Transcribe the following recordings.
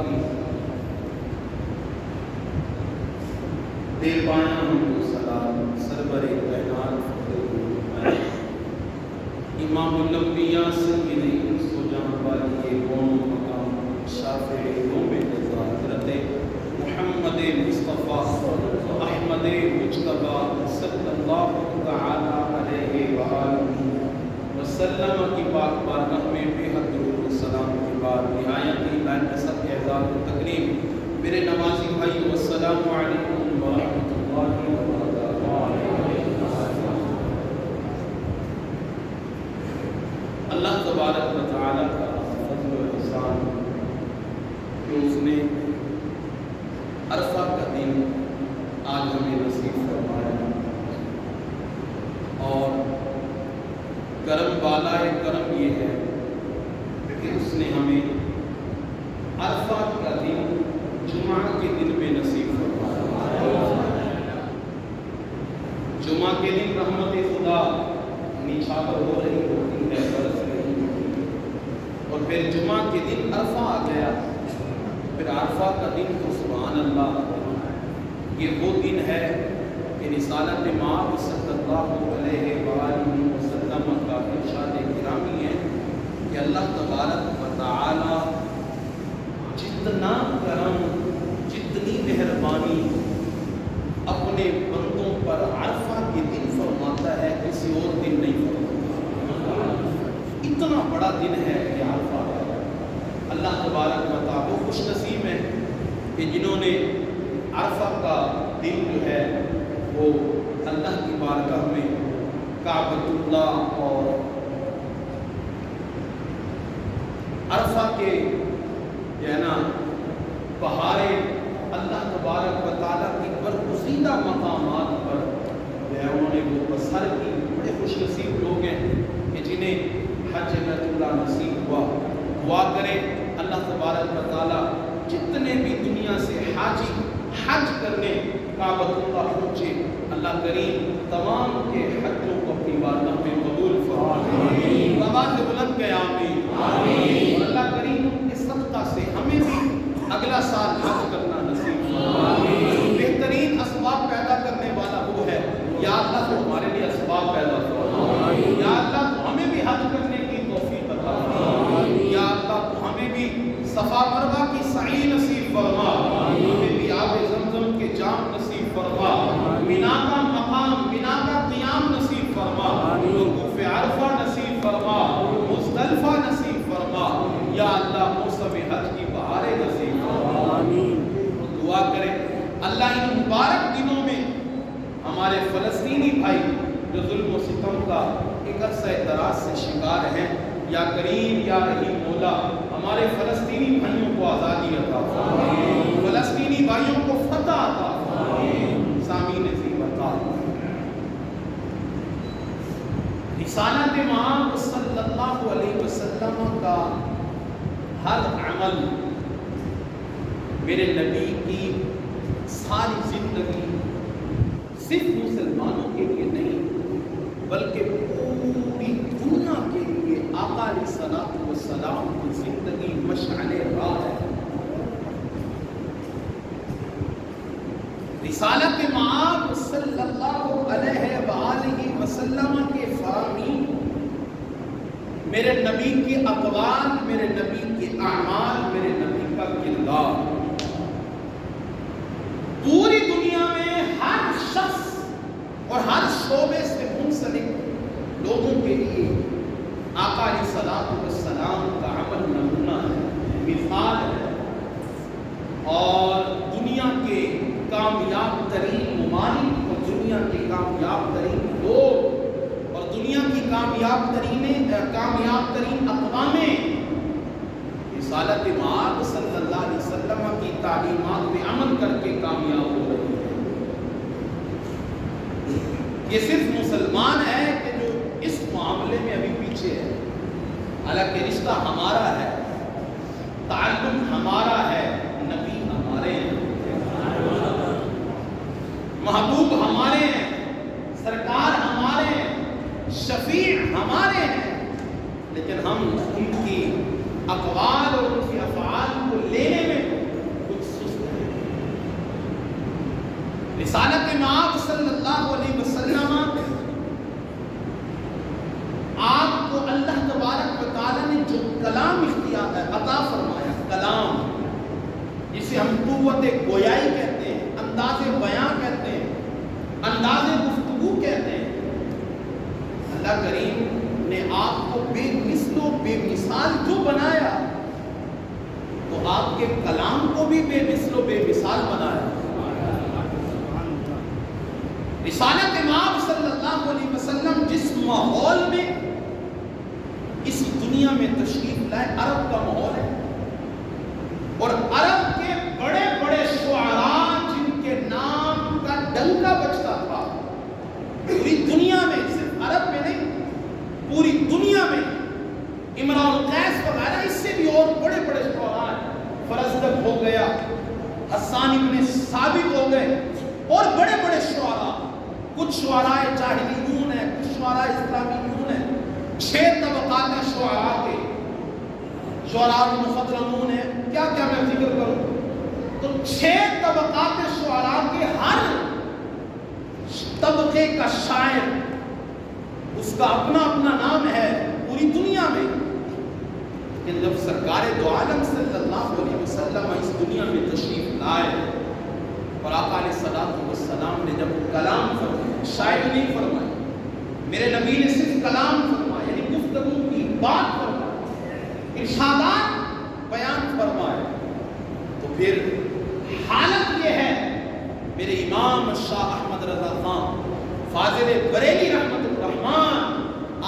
کی دے پایا ہم کو سلام سرور کائنات امام الانبیاء سید انس و جان والی کون مقام شافع قوم رضا حضرت محمد مصطفیٰ احمد مجتبیٰ صلی اللہ تعالی علیہ وآلہ وسلم کی پاک بارگاہ میں بے حد درود و سلام کے بعد نہایت ہی بانصب اعزاز و تکریم میرے نوازی بھائی السلام علیکم ورحمۃ اللہ وبرکاتہ۔ اللہ تبارک و تعالی کا فضل و احسان کہ اس نے عرفہ کا دن آج ہمیں نصیب فرمایا اور کرم بالائے کرم یہ ہے کہ اس نے ہمیں عرفہ کا دن جمعہ کے دن میں نصیب فرمایا۔ جمعہ کے دن رحمت خدا نچھاور ہو رہی ہوتی ہے، برس رہی ہوتی ہے، اور پھر جمعہ کے دن عرفہ آ گیا۔ پھر عرفہ کا دن تو سبحان اللہ یہ وہ دن ہے کہ رسالت مآب صلی اللہ علیہ وآلہ وسلم کا ارشاد گرامی ہے کہ اللہ تبارک و تعالی جتنا کرم جتنی مہربانی اپنے بندوں پر عرفہ کے دن فرماتا ہے کسی اور دن نہیں فرماتا۔ اتنا بڑا دن ہے یہ عرفہ۔ اللہ تبارک و تعالی خوش نصیب ہے کہ جنہوں نے عرفہ کا دن جو ہے وہ اللہ کی بارگاہ میں کعبۃ اللہ اور عرفہ کے جو ہے نا پہاڑے اللہ تبارک و تعالیٰ کی برگزیدہ مقامات پر جو ہے انہوں نے وہ بسر کی۔ بڑے خوش نصیب لوگ ہیں کہ جنہیں حج بیت اللہ نصیب ہوا۔ دعا کریں اللہ تبارک و تعالیٰ جتنے بھی دنیا سے حاجی حج کرنے کعبۃ اللہ پہنچے، اللہ کریم تمام کے حجوں کو اپنی بارگاہ میں قبول فرمائے۔ آواز بلند کہ آمین۔ اور اللہ کریم اس صدقہ سے ہمیں بھی اگلا سال حج کرنا نصیب فرمائے۔ بہترین اسباب پیدا کرنے والا وہ ہے، یا اللہ تو ہمارے لیے اسباب پیدا فرما، یا اللہ تو ہمیں بھی حج کرنے کی توفیق عطا فرما، یا اللہ تو ہمیں بھی صفا مروہ کی سعی نصیب فرما، ہمیں بھی آب زمزم کے جام نصیب فرما، مینا کا مقام مینا کا قیام نصیب فرما، وقوف عرفہ نصیب فرما، مزدلفہ نصیب فرما، یا اللہ موسم حج کی بہاریں نصیب فرما۔ دعا کریں اللہ ان مبارک دنوں میں ہمارے فلسطینی بھائی جو ظلم و ستم کا ایک عرصہ دراز سے شکار ہیں، یا کریم یا رحیم مولا ہمارے فلسطینی بھائیوں کو آزادی عطا فرما، فلسطینی بھائیوں کو فتح عطا فرما، سامعین عزیز عطا فرما۔ رسالت مآب صلی اللہ علیہ وسلم کا ہر عمل میرے نبی کی ساری زندگی صرف مسلمانوں کے لیے نہیں بلکہ پوری دنیا کے لیے آقا علیہ الصلوۃ والسلام کی زندگی مشعل راہ ہے۔ رسالت مآب صلی اللہ علیہ وآلہ وسلم کے فرامین میرے نبی کے اقوال، میرے نبی کے اعمال، میرے نبی کا کردار پوری دنیا میں ہر شخص اور ہر شعبے سے منسلک لوگوں کے لیے آقا علیہ الصلوۃ والسلام کا عمل نمونہ ہے، مثال ہے، اور دنیا کے کامیاب ترین ممالک اور دنیا کے کامیاب ترین لوگ اور دنیا کی کامیاب ترین اقوامیں رسالت مآب صلی اللہ علیہ وسلم کی تعلیمات پہ عمل کر کے کامیاب ہو رہی ہے۔ یہ صرف مسلمان ہے کہ جو اس معاملے میں ابھی پیچھے ہے، حالانکہ رشتہ ہمارا ہے، تعلق ہمارا ہے، نبی ہمارے ہیں، محبوب ہمارے ہیں، سرکار ہمارے ہیں، شفیع ہمارے ہیں، لیکن ہم ان کی اقوال اور ان کی افعال کو لینے میں جسے ہم قوت گویائی کہتے ہیں، انداز بیاں کہتے ہیں، انداز گفتگو کہتے ہیں، اللہ کریم نے آپ کو بے مثل و بے مثال جو بنایا تو آپ کے کلام کو بھی بے مثل و بے مثال بنایا۔ رسالت امام صلی اللہ علیہ وسلم جس ماحول میں اس دنیا میں تشریف لائے، عرب کا ماحول ہے، اور عرب کے بڑے بڑے شعراء جن کے نام کا ڈنکا بجتا تھا پوری دنیا میں، صرف عرب میں نہیں، پوری دنیا میں، امراء القیس وغیرہ، اس سے بھی اور بڑے بڑے شعراء ہیں، فرزدق ہو گیا، حسان ابن ثابت ہو گئے، اور بڑے بڑے شعراء، کچھ شعراء جاہلیون ہیں، کچھ شعراء اسلامیون ہیں، 6 طبقات شعراء کے، شعراء المخضرمون ہیں، کیا کیا میں ذکر کروں، تو 6 طبقات شعراء کے ہر طبقے کا شاعر، اس کا اپنا اپنا نام ہے پوری دنیا میں۔ لیکن جب سرکار دو عالم صلی اللہ علیہ وسلم اس دنیا میں تشریف لائے اور آقا علیہ السلام نے جب کلام فرمایا، شاعری نہیں فرمائی، میرے نبی نے صرف کلام فرمایا، یعنی گفتگو کی بات فرمائی، ارشادات بیان فرمائے، تو پھر حالت یہ ہے، میرے امام شاہ احمد رضا خان فاضل بریلی رحمت الرحمن،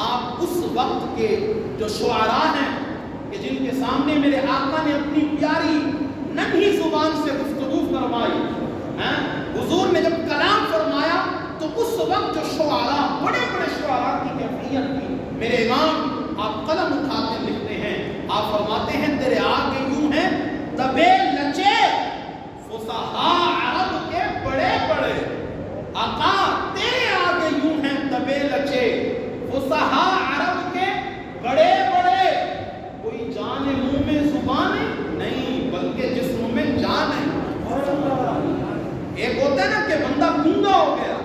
آپ اس وقت کے جو شعراء ہیں کہ جن کے سامنے میرے آقا نے اپنی پیاری ننھی زبان سے گفتگو فرمائی، حضور نے جب کلام فرمایا تو اس وقت جو شعراء، بڑے بڑے شعراء کی کیفیت تھی، میرے امام آپ قلم اٹھاتے لکھتے ہیں، آپ فرماتے ہیں تیرے آگے یوں ہیں دبے لچے فصحاء عرب کے بڑے بڑے، آقا تیرے آگے یوں ہیں دبے لچے فصحاء عرب کے بڑے بڑے، کوئی جان منہ میں زبان نہیں بلکہ جسم میں جان ہے۔ ایک ہوتا ہے نا کہ بندہ گونگا ہو گیا،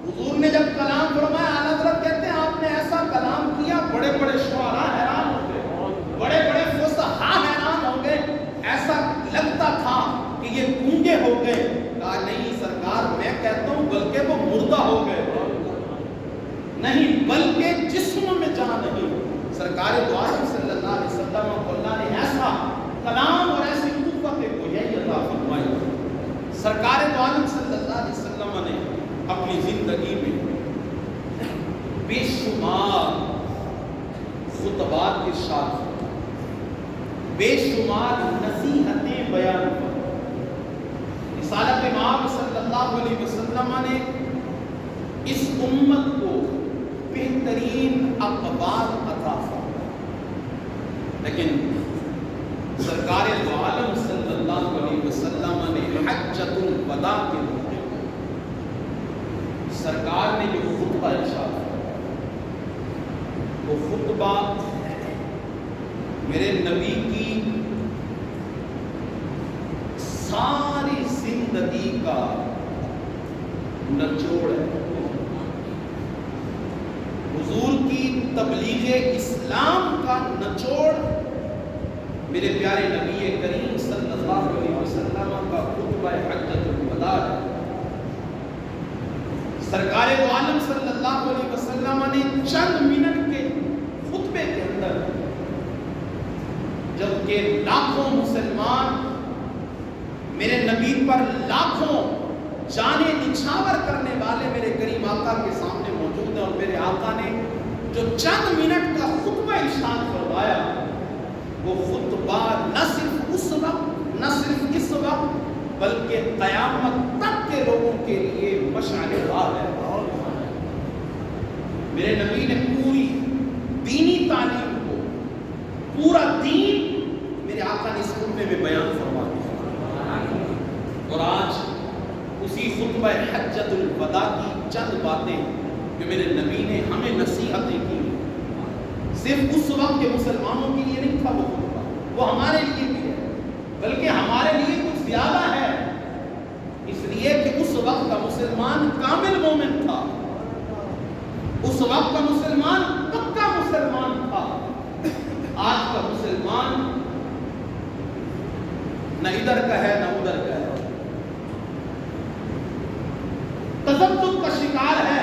حضور نے جب کلام فرمایا، اعلیٰ حضرت کہتے ہیں آپ نے ایسا کلام کیا، بڑے بڑے شعراء حیران ہو گئے، بڑے بڑے فصحاء حیران ہو گئے، ایسا لگتا تھا کہ یہ گونگے ہو گئے۔ کہا نہیں سرکار، میں کہتا ہوں بلکہ وہ مردہ ہو گئے، نہیں بلکہ جسم میں جان نہیں۔ سرکار دو عالم صلی اللہ علیہ وسلم کو اللہ نے ایسا کلام اور ایسی قوت گویائی عطا فرمائی۔ سرکار دو عالم صلی اللہ علیہ وسلم نے اپنی زندگی میں بے شمار خطبات ارشاد فرمائے، بے شمار نصیحتیں بیان فرمائے۔ رسالت امام صلی اللہ علیہ وسلم نے اس امت کو بہترین اقوال عطا فرمائے، لیکن سرکار دو عالم صلی اللہ علیہ وسلم نے حجۃ الوداع کے موقع سرکار نے جو خطبہ ارشاد فرمایا، وہ خطبہ میرے نبی کی ساری زندگی کا نچوڑ ہے، حضور کی تبلیغ اسلام کا نچوڑ میرے پیارے نبی کریم صلی اللہ علیہ وسلم کا خطبہ حجۃ الوداع ہے۔ سرکار دو عالم صلی اللہ علیہ وسلم نے چند منٹ کے خطبے کے اندر، جبکہ لاکھوں مسلمان میرے نبی پر لاکھوں جانیں نچھاور کرنے والے میرے کریم آقا کے سامنے موجود ہیں، اور میرے آقا نے جو چند منٹ کا خطبہ ارشاد فرمایا، وہ خطبہ نہ صرف اس وقت، نہ صرف اس وقت، بلکہ قیامت تک کے لوگوں کے لیے مشعل راہ ہے۔ میرے نبی نے پوری دینی تعلیم کو، پورا دین میرے آقا نے اس خطبے میں بیان فرما دیا، اور آج اسی خطبہ حجۃ الوداع کی چند باتیں جو میرے نبی نے ہمیں نصیحتیں کی، صرف اس وقت کے مسلمانوں کے لیے نہیں تھا وہ خطبہ، وہ ہمارے لیے بھی ہے، بلکہ ہمارے لیے کچھ زیادہ ہے، اس لیے کہ اس وقت کا مسلمان کامل مومن تھا، اس وقت کا مسلمان پکا مسلمان تھا۔ آج کا مسلمان نہ ادھر کا ہے نہ ادھر کا ہے، تذبذب کا شکار ہے،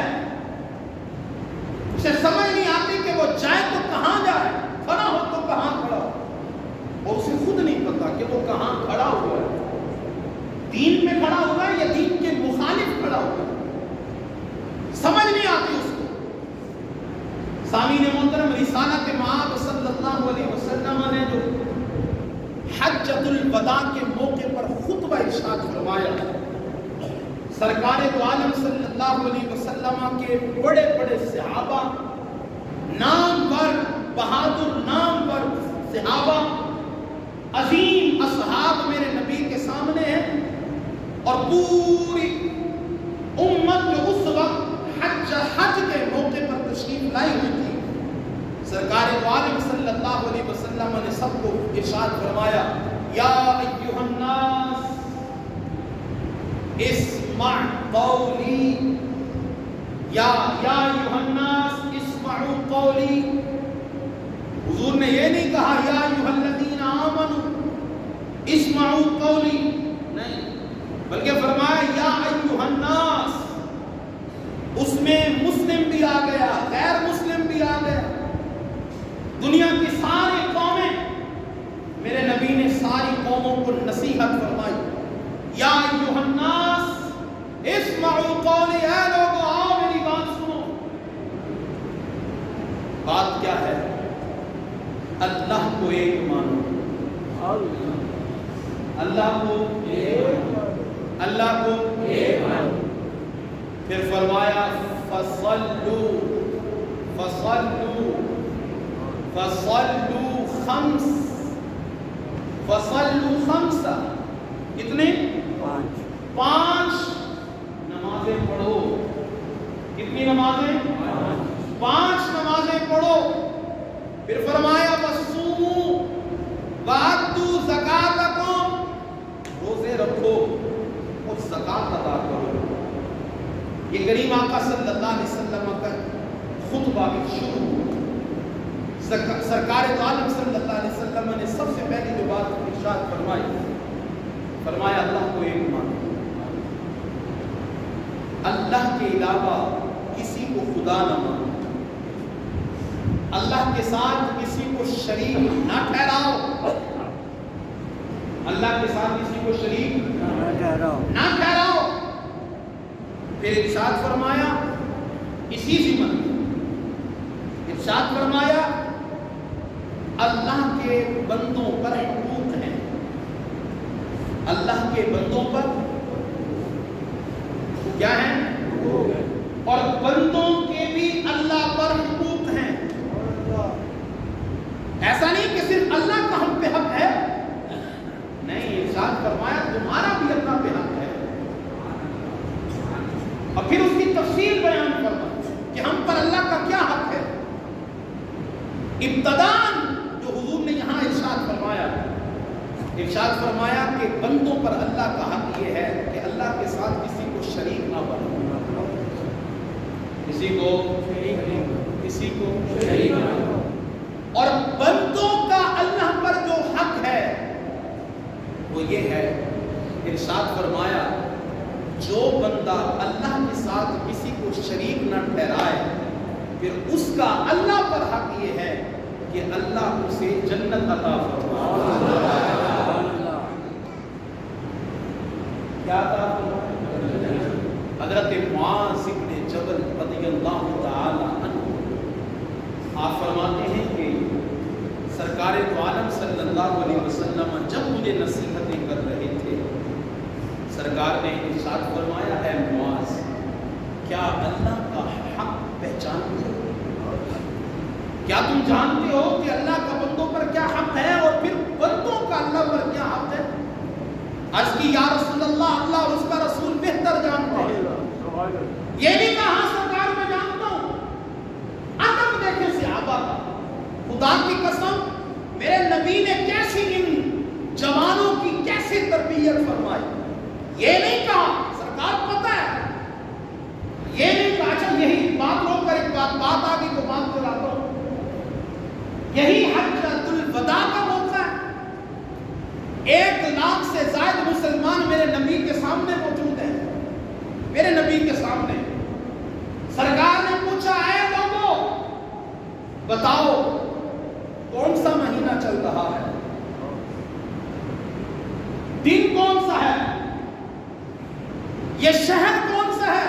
اسے سمجھ نہیں آتی کہ وہ جائے تو کہاں جائے، کھڑا ہو تو کہاں کھڑا ہو، اور اسے خود نہیں پتا کہ وہ کہاں کھڑا ہوا ہے، دین میں کھڑا ہوا ہے یا دین کے مخالف کھڑا ہوا ہے، سمجھ نہیں آتی اس کو۔ سامعین محترم، رسالت مآب صلی اللہ علیہ وسلم نے جو حجۃ الوداع کے موقع پر خطبہ ارشاد فرمایا، سرکار دو عالم صلی اللہ علیہ وسلم کے بڑے بڑے صحابہ، نامور بہادر نامور صحابہ، عظیم اصحاب میرے نبی کے سامنے ہیں، اور پوری امت جو اس وقت حج کے موقع پر تشریف لائی ہوئی تھی، سرکار دو عالم صلی اللہ علیہ وسلم نے سب کو ارشاد فرمایا، یا ایھا الناس اسمع قولی، یا ایھا الناس اسمعوا قولی۔ حضور نے یہ نہیں کہا یا ایھا الذین آمنوا اسمعوا قولی، نہیں، بلکہ فرمایا یا ایھا الناس۔ اس میں مسلم بھی آ گیا، غیر مسلم بھی آ گیا، دنیا کی ساری قومیں، میرے نبی نے ساری قوموں کو نصیحت فرمائی، یا ایھا الناس اسمعوا قولی، اے لوگو آؤ میری بات سنو۔ بات کیا ہے؟ اللہ کو ایک مانو، اللہ کو ایک مانو۔ پھر فرمایا فصلوا خمسہ، کتنے؟ 5 نمازیں پڑھو۔ کتنی نمازیں؟ 5 نمازیں پڑھو۔ پھر فرمایا وصوموا وآتوا زکاتکم، روزے رکھو اور زکات ادا کرو۔ یہ کریم آقا صلی اللہ علیہ وسلم کا خطبہ شروع ہوا۔ سرکار دو عالم صلی اللہ علیہ وسلم نے سب سے پہلی جو بات ارشاد فرمائی، فرمایا اللہ کو ایک مانو، اللہ کے علاوہ کسی کو خدا نہ مانو، اللہ کے ساتھ کسی کو شریک نہ ٹھہراؤ، اللہ کے ساتھ کسی کو شریک نہ ٹھہراؤ۔ پھر ارشاد فرمایا اسی ضمن میں ارشاد فرمایا اللہ کے بندوں پر حقوق ہیں، اللہ کے بندوں پر کیا ہیں؟ اور بندوں کے بھی اللہ پر حقوق ہیں۔ ایسا نہیں کہ صرف اللہ کا ہم پہ حق ہے، نہیں، ارشاد فرمایا تمہارا بھی اللہ پہ حق ہے، اور پھر اس کی تفصیل بیان کرنا کہ ہم پر اللہ کا کیا حق ہے۔ ابتداءً جو حضور نے یہاں ارشاد فرمایا کہ بندوں پر اللہ کا حق یہ ہے کہ اللہ کے ساتھ کسی کو شریک نہ بناؤ، کسی کو شریک نہ بناؤ۔ اور بندوں کا اللہ پر جو حق ہے وہ یہ ہے، ارشاد فرمایا جو بندہ اللہ کے ساتھ کسی کو شریک نہ ٹھہرائے، پھر اس کا اللہ پر حق یہ ہے کہ اللہ اسے جنت عطا فرمائے۔ کیا عطا فرمائے؟ حضرت معاذ بن جبل رضی اللہ تعالی عنہ آپ فرماتے ہیں کہ سرکار دو عالم صلی اللہ علیہ وسلم جب مجھے نصیحتیں کر رہے تھے، سرکار نے ارشاد فرمایا اے معاذ، کیا اللہ کا حق پہچانتے ہو؟ کیا تم جانتے ہو کہ اللہ کا بندوں پر کیا حق ہے اور پھر بندوں کا اللہ پر کیا حق ہے؟ عرض کی یا رسول اللہ، اللہ اور اس کا رسول بہتر جانتے ہیں۔ یہ نہیں کہا ہاں سرکار میں جانتا ہوں۔ ادب دیکھیں صحابہ کا، خدا کی قسم میرے نبی نے کیسی ان جوانوں کی کیسی تربیت فرمائی۔ یہ نہیں کہا سرکار پتہ ہے، یہ نہیں کہا اچھا یہی بات رو کر ایک بات آ گئی تو بات چلاتا ہوں، یہی حجۃ الوداع کا موقع ہے، 1 لاکھ سے زائد مسلمان میرے نبی کے سامنے موجود ہیں، میرے نبی کے سامنے۔ سرکار نے پوچھا، اے لوگوں بتاؤ کون سا مہینہ چل رہا ہے، دن کون سا ہے، یہ شہر کون سا ہے؟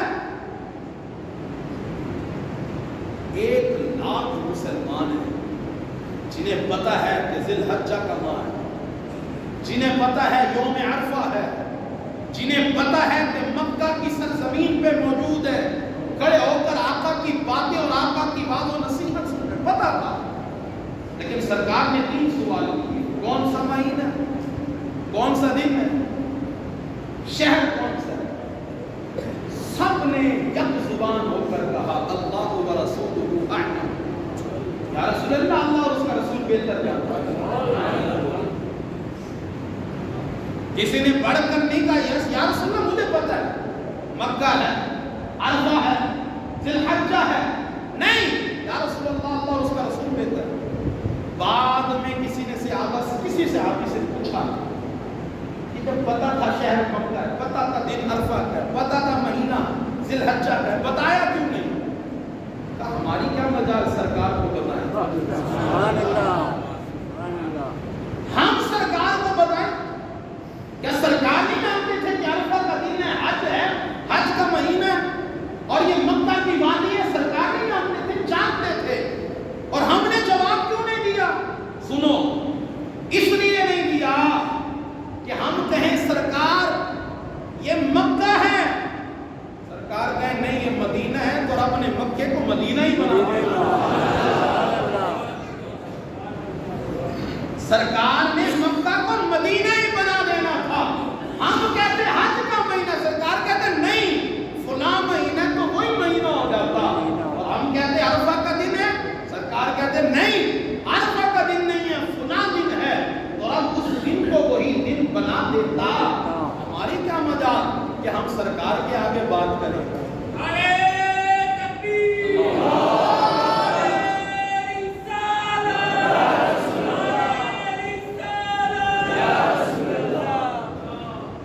1 لاکھ مسلمان ہیں جنہیں پتا ہے کہ ذی الحجہ کا ماہ ہے، جنہیں پتا ہے یوم عرفہ ہے، جنہیں پتا ہے کہ مکہ کی سرزمین پہ موجود ہے، کھڑے ہو کر آقا کی باتیں اور آقا کی واعظ و نصیحت سن کر پتا تھا۔ لیکن سرکار نے 3 سوال کیے، کون سا مہینہ، کون سا دن ہے، شہر کون سا ہے؟ سب نے یک زبان ہو کر کہا اللہ و رسولہ اعلم، یا رسول اللہ، اللہ اور اس کا رسول بہتر جانتا ہے۔ کسی نے بڑھ کر نہیں کہا یا رسول اللہ مجھے پتا ہے مکہ ہے، عرفہ ہے، ذی الحجہ ہے، نہیں یا رسول اللہ، اللہ اور اس کا رسول بہتر ہے۔ بعد میں کسی نے کسی صحابی سے پوچھا کہ جب پتا تھا شہر مکہ ہے، پتا تھا دن عرفہ کا ہے، پتا تھا مہینہ ذی الحجہ کا ہے، بتایا کیوں نہیں؟ کہا ہماری کیا مجال سرکار کو بتائیں، ہم سرکار کو بتائیں۔ کیا سرکار نہیں جانتے تھے کہ عرفہ کا دن ہے، حج کا مہینہ ہے اور یہ مکہ کی وادی ہے؟ سرکار نہیں جانتے تھے، جانتے تھے، اور ہم نے جواب کیوں نہیں دیا؟ سنو، اس لیے نہیں دیا کہ ہم کہیں سرکار یہ مکہ ہے، سرکار کہیں نہیں یہ مدینہ ہے، تو رب نے مکے کو مدینہ ہی بنا دیا۔ سرکار نے مکہ کو مدینہ ہی بنا دینا تھا۔ ہم کہتے حج کا مہینہ، سرکار کہتے نہیں فلاں مہینہ تو وہی مہینہ ہو جاتا، اور ہم کہتے عرفہ کا دن ہے، سرکار کہتے نہیں عرفہ کا دن نہیں ہے، فلاں دن ہے، اور اب اس دن کو وہی دن بنا دیتا۔ ہماری کیا مجال کہ ہم سرکار کے آگے بات کریں۔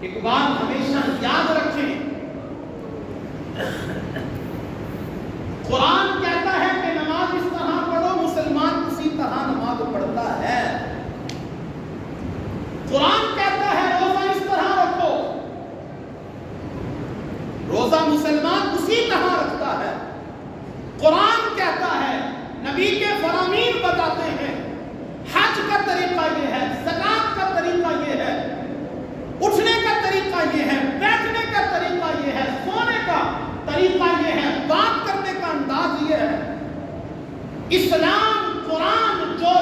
ایک بات ہمیشہ یاد رکھیں، قرآن کہتا ہے کہ نماز اس طرح پڑھو، مسلمان اسی طرح نماز پڑھتا ہے۔ قرآن کہتا ہے روزہ اس طرح رکھو، روزہ مسلمان اسی طرح رکھتا ہے۔ قرآن کہتا ہے، نبی کے فرامین بتاتے ہیں، حج کا طریقہ یہ ہے، زکات کا طریقہ یہ ہے، اٹھنے کا طریقہ یہ ہے، بیٹھنے کا طریقہ یہ ہے، سونے کا طریقہ یہ ہے، بات کرنے کا انداز یہ ہے۔ اسلام قرآن جو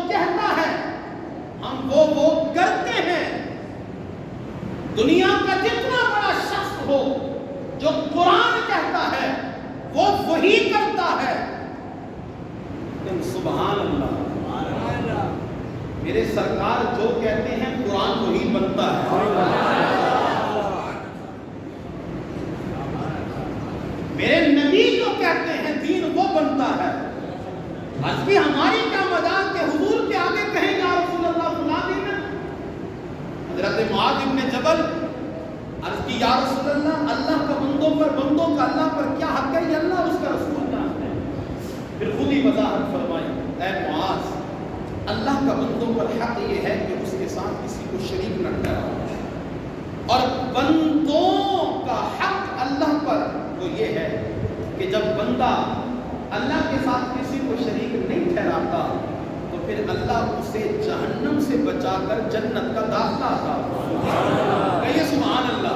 کہتا ہے ہم وہ کرتے ہیں۔ دنیا کا جتنا بڑا شخص ہو جو قرآن کہتا ہے وہ وہی کرتا ہے۔ لیکن سبحان اللہ، میرے سرکار جو کہتے ہیں قرآن وہی بنتا ہے۔ میرے نبی جو کہتے ہیں دین وہ بنتا ہے۔ آج بھی ہماری کیا مجال کہ حضور کے آگے کہیں یا رسول اللہ فلاں دن ہے۔ حضرت معاذ ابن جبل عرض کی یا رسول اللہ، اللہ کا بندوں کا اللہ پر کیا حق ہے، یہ اللہ اور اس کا رسول جانتے ہیں۔ پھر خود ہی وضاحت فرمائی، اے معاذ، اللہ کا بندوں پر حق یہ ہے کہ اس کے ساتھ کسی کو شریک نہ ٹھہراؤ، اور بندوں کا حق اللہ پر وہ یہ ہے کہ جب بندہ اللہ کے ساتھ کسی کو شریک نہیں ٹھہراتا تو پھر اللہ اسے جہنم سے بچا کر جنت کا داخلہ عطا فرماتا۔ کہیے سبحان اللہ۔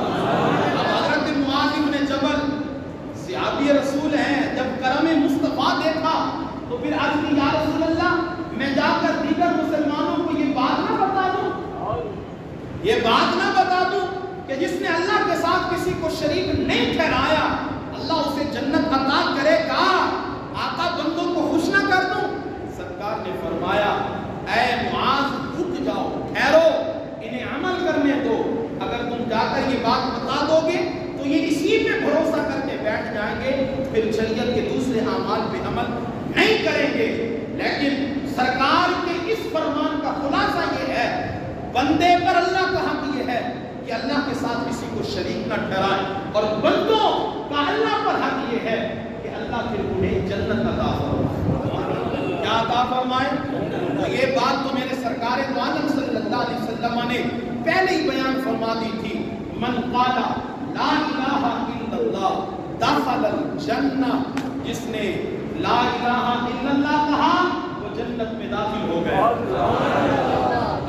اب حضرت معاذ بن جبل صحابی رسول ہیں، جب کرم مصطفیٰ دیکھا تو پھر عرض کی یا رسول اللہ، میں جا کر دیگر مسلمانوں کو یہ بات نہ بتا دوں، یہ بات نہ بتا دوں کہ جس نے اللہ کے ساتھ کسی کو شریک نہیں ٹھہرایا اللہ اسے جنت عطا کرے گا، آقا بندوں کو خوش نہ کر دوں؟ سرکار نے فرمایا، اے معاذ رک جاؤ، ٹھہرو، انہیں عمل کرنے دو۔ اگر تم جا کر یہ بات بتا دو گے تو یہ اسی پہ بھروسہ کر کے بیٹھ جائیں گے، پھر شریعت کے دوسرے اعمال پہ عمل نہیں کریں گے۔ لیکن سرکار کے اس فرمان کا خلاصہ یہ ہے، بندہ بندے پر اللہ کا حق یہ ہے کہ اللہ کے ساتھ کسی کو شریک نہ ٹھہرائے، اور بندوں کا اللہ پر حق یہ ہے کہ اللہ پھر انہیں جنت عطا فرمائے۔ کیا عطا فرمائے؟ تو یہ بات تو میرے سرکار دو عالم صلی اللہ علیہ وسلم نے پہلے ہی بیان فرما دی تھی، من قال لا الہ الا اللہ دخل الجنہ، جس نے لا الہ الا اللہ کہا وہ جنت میں داخل ہو گئے۔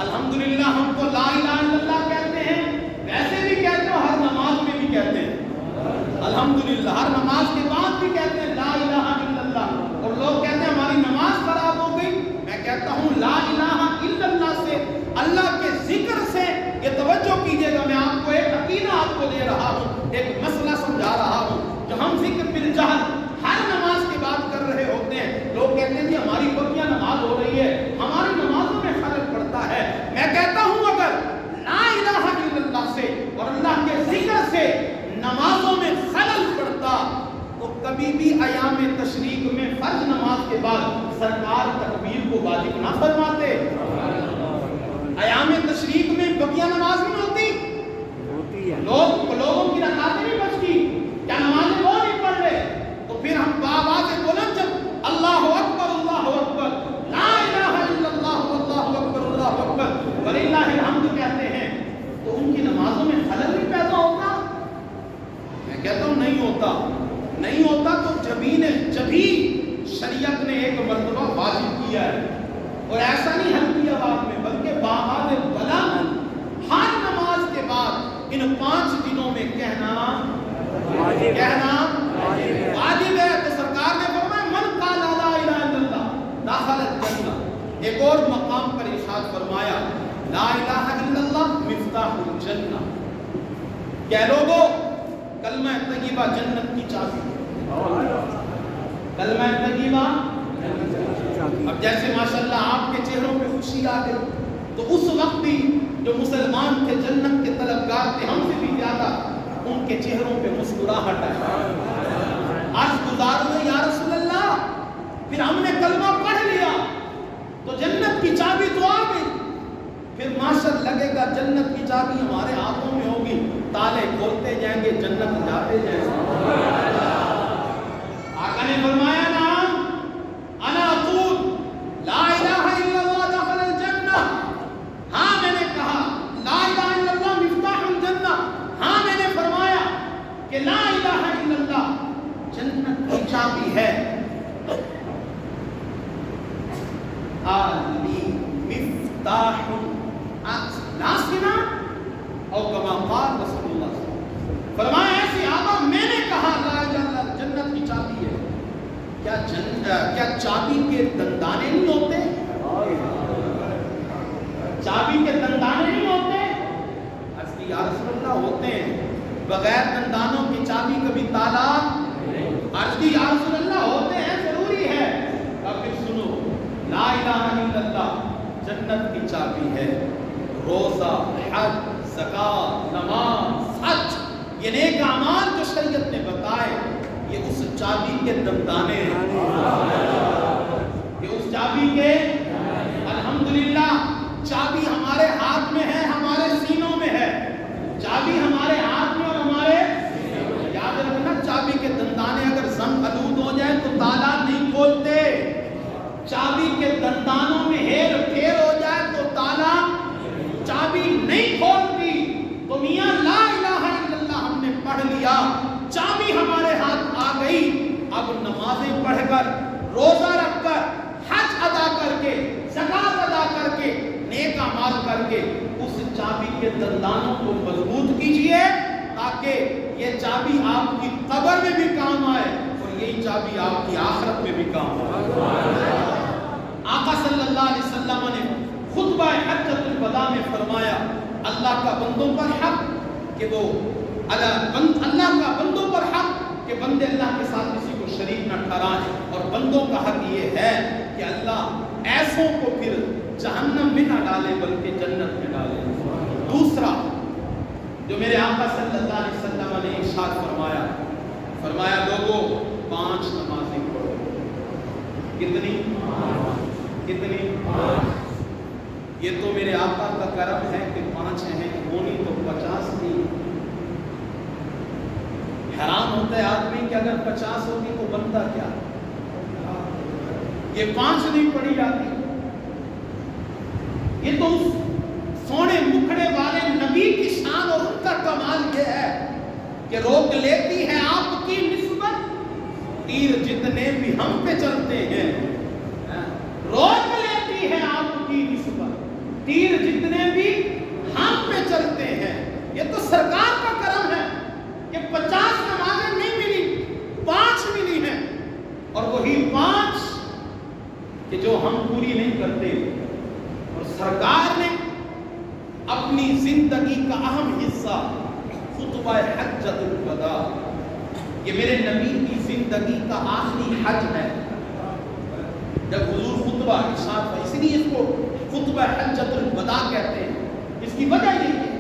الحمدللہ ہم تو لا الہ الا اللہ کہتے ہیں، ویسے بھی کہتے ہیں، ہر نماز میں بھی کہتے ہیں، الحمدللہ ہر نماز کے بعد بھی کہتے ہیں لا الہ الا اللہ، اور لوگ کہتے ہیں ہماری نماز خراب ہو گئی۔ میں کہتا ہوں لا الہ الا اللہ سے، اللہ کے ذکر سے، یہ توجہ کیجئے گا، میں آپ کو ایک عقیدہ آپ کو دے رہا ہوں، ایک مسئلہ سمجھا رہا ہوں، جو ہم ذکر بالجہر ہر نماز کے بعد کر رہے ہوتے ہیں، لوگ کہتے ہیں کہ ہماری بقیہ نماز ہو رہی ہے، ہماری نمازوں میں خلل پڑتا ہے۔ میں کہتا ہوں اگر لا الہ الا اللہ سے اور اللہ کے ذکر سے نمازوں میں خلل پڑتا تو کبھی بھی ایام تشریق میں فرض نماز کے بعد سرکار تکبیر کو واجب نہ فرماتے؟ ایام تشریق میں بقیہ نماز نہیں ہوتی، لوگوں کی رکعتیں نہیں بچتی، کیا نمازیں وہ نہیں پڑھ رہے؟ تو پھر ہم بآواز بلند جب اللہ اکبر لا الہ الا اللہ اللہ اکبر وللہ الحمد کہتے ہیں تو ان کی نمازوں میں خلل نہیں پیدا ہوتا؟ میں کہتا ہوں نہیں ہوتا تو جبھی شریعت نے ایک مرتبہ واجب کیا ہے، اور ایسا نہیں حل کیا بعد میں، بلکہ بآواز بلند ہر نماز کے بعد ان 5 دنوں میں کہنا واجب ہے۔ تو سرکار نے فرمایا من قال لا الہ الا اللہ دخل الجنہ۔ ایک اور مقام پر ارشاد فرمایا لا الہ الا اللہ مفتاح الجنہ، کہہ لوگو کلمہ طیبہ جنت کی چابی ہے، کلمہ طیبہ۔ اب جیسے ماشاءاللہ آپ کے چہروں پہ خوشی آ گئی، تو اس وقت بھی جو مسلمان تھے، جنت کے طلبگار تھے، ہم سے بھی زیادہ، ان کے چہروں پہ مسکراہٹ ہے۔ عرض گزار ہوئے یا رسول اللہ، پھر ہم نے کلمہ پڑھ لیا تو جنت کی چابی تو آ گئی، پھر ماشاءاللہ لگے گا جنت کی چابی ہمارے ہاتھوں میں ہوگی، تالے کھولتے جائیں گے، جنت جاتے جائیں گے۔ آقا نے فرمایا نام انا اقول لا الہ الا اللہ دخل الجنہ، ہاں میں نے کہا لا الہ الا اللہ مفتاح الجنہ، ہاں میں نے فرمایا کہ لا الہ الا اللہ جنت کی چابی ہے۔ علی مفتاح ناسنا او کما قال رسول اللہ صلی اللہ علیہ وسلم، فرمایا ایسی آقا میں نے کہا لا الہ الا اللہ جنت کی چابی ہے، کیا چابی کے دندانے نہیں ہوتے؟ چابی کے دندانے نہیں ہوتے؟ عرض کی یا رسول اللہ ہوتے ہیں، بغیر دندانوں کی چابی کبھی تالا؟ عرض کی یا رسول اللہ ہوتے ہیں، ضروری ہے۔ اب پھر سنو، لا الہ الا اللہ جنت کی چابی ہے، روزہ، حج، زکات، نماز، حج، یہ نیک اعمال جو شریعت نے بتائے، یہ اس چابی کے دندانے ہیں، یہ اس چابی کے، الحمدللہ چابی ہمارے ہاتھ میں ہے، ہمارے سینوں میں ہے، چابی ہمارے ہاتھ میں اور ہمارے، یاد رکھنا چابی کے دندانے اگر زنگ آلود ہو جائے تو تالا نہیں کھولتے، چابی کے دندانوں میں ہیر پھیر ہو جائے تو تالا، چابی نہیں کھولتی۔ تو میاں لا الہ الا اللہ ہم نے پڑھ لیا، چابی ہمارے ہاتھ آ گئی، اب نمازیں پڑھ کر، روزہ رکھ کر، حج ادا کر کے، زکات ادا کر کے، نیک اعمال کر کے اس چابی کے دندانوں کو مضبوط کیجئے، تاکہ یہ چابی آپ کی قبر میں بھی کام آئے اور یہی چابی آپ کی آخرت میں بھی کام آئے۔ آقا صلی اللہ علیہ وسلم نے خطبہ حجۃ الوداع میں فرمایا اللہ کا بندوں پر حق کہ وہ اللہ کا بندوں پر حق کہ بندے اللہ کے ساتھ کسی کو شریک نہ ٹھہرائیں، اور بندوں کا حق یہ ہے کہ اللہ ایسوں کو پھر جہنم میں نہ ڈالے بلکہ جنت میں ڈالے۔ دوسرا جو میرے آقا صلی اللہ علیہ وسلم نے ارشاد فرمایا لوگوں 5 نمازیں پڑھو۔ کتنی؟ یہ تو میرے آقا کا کرم ہے کہ 5 ہیں، ہونی تو 50 تھی۔ حیران ہوتا ہے آدمی کہ اگر 50 ہوتی تو بنتا کیا؟ یہ 5 نہیں پڑی جاتی۔ یہ تو اس سونے مکھڑے والے نبی کی شان اور ان کا کمال یہ ہے کہ روک لیتی ہے آپ کی نسبت تیر جتنے بھی ہم پہ چلتے ہیں، روک لیتی ہے آپ کی نسبت تیر جتنے بھی ہم پہ چلتے ہیں۔ یہ تو سرکار کا کرم ہے کہ 50 نمازیں نہیں ملی، 5 ملی ہیں، اور وہی 5 کہ جو ہم پوری نہیں کرتے۔ اور سرکار نے اپنی زندگی کا اہم حصہ خطبہ حجۃ الوداع، یہ میرے نبی کی زندگی کا آخری حج ہے، جب حضور خطبہ ارشاد، اس لیے اس کو خطبہ حجۃ الوداع کہتے ہیں۔ اس کی وجہ یہ ہے